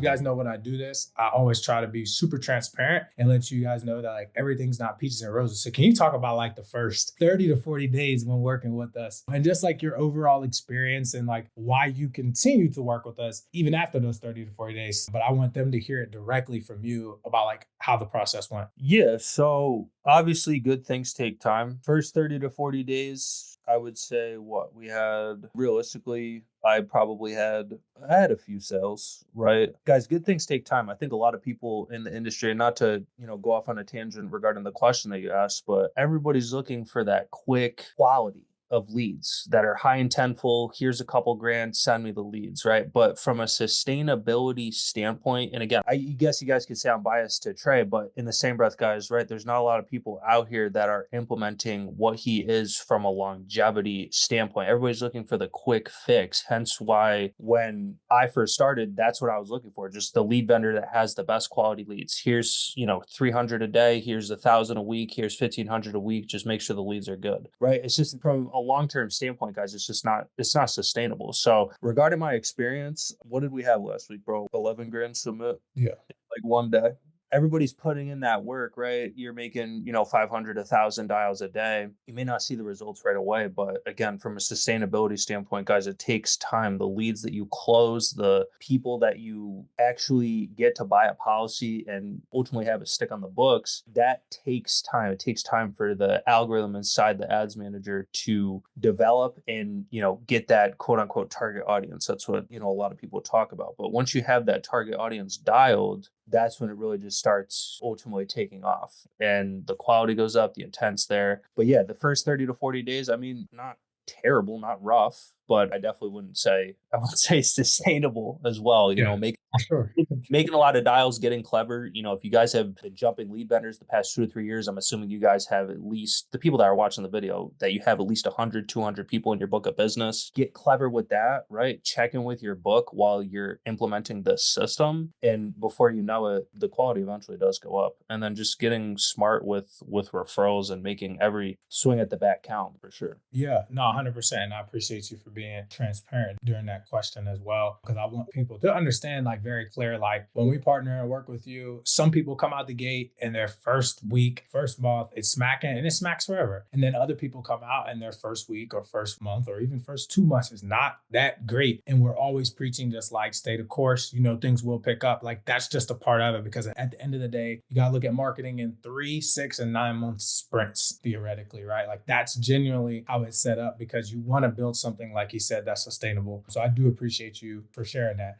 guys know when I do this, I always try to be super transparent and let you guys know that like everything's not peaches and roses. So can you talk about like the first 30 to 40 days when working with us and just like your overall experience and like why you continue to work with us even after those 30 to 40 days? But I want them to hear it directly from you about like how the process went. Yeah, so obviously good things take time. First 30 to 40 days, I would say what we had realistically, I had a few sales, right? Guys, good things take time. I think a lot of people in the industry, and not to, go off on a tangent regarding the question that you asked, but everybody's looking for that quick quality of leads that are high intentful. Here's a couple grand, send me the leads, right? But from a sustainability standpoint, and again, I guess you guys could say I'm biased to Trey, but in the same breath, guys, right? There's not a lot of people out here that are implementing what he is from a longevity standpoint. Everybody's looking for the quick fix. Hence why when I first started, that's what I was looking for. Just the lead vendor that has the best quality leads. Here's, 300 a day. Here's 1,000 a week. Here's 1,500 a week. Just make sure the leads are good, right? It's just from a long-term standpoint, guys, it's not sustainable. So regarding my experience, what did we have last week, bro? 11 grand submit Yeah. like one day. Everybody's putting in that work, right? You're making, 500, 1,000 dials a day. You may not see the results right away, but again, from a sustainability standpoint, guys, it takes time. The leads that you close, the people that you actually get to buy a policy and ultimately have it stick on the books, that takes time. It takes time for the algorithm inside the ads manager to develop and, get that quote unquote target audience. That's what, a lot of people talk about. But once you have that target audience dialed, that's when it really just starts ultimately taking off and the quality goes up, the intent's there. But yeah, the first 30 to 40 days, I mean, not terrible, not rough, but I definitely I wouldn't say sustainable as well, Yeah, for sure. making a lot of dials, getting clever. If you guys have been jumping lead vendors the past 2 to 3 years, I'm assuming you guys have at least the people that are watching the video that you have at least 100, 200 people in your book of business. Get clever with that, right? Check in with your book while you're implementing the system. And before you know it, the quality eventually does go up. And then just getting smart with referrals and making every swing at the bat count for sure. Yeah, no, 100%. And I appreciate you for being transparent during that question as well, because I want people to understand, like, very clear, like, when we partner and work with you, some people come out the gate in their first week, first month, it's smacking and it smacks forever. And then other people come out in their first week or first month or even first 2 months is not that great. And we're always preaching just like stay the course, things will pick up. Like, that's just a part of it because at the end of the day, you got to look at marketing in 3, 6, and 9 month sprints, theoretically, right? Like, that's genuinely how it's set up because you want to build something, like he said, that's sustainable. So I do appreciate you for sharing that.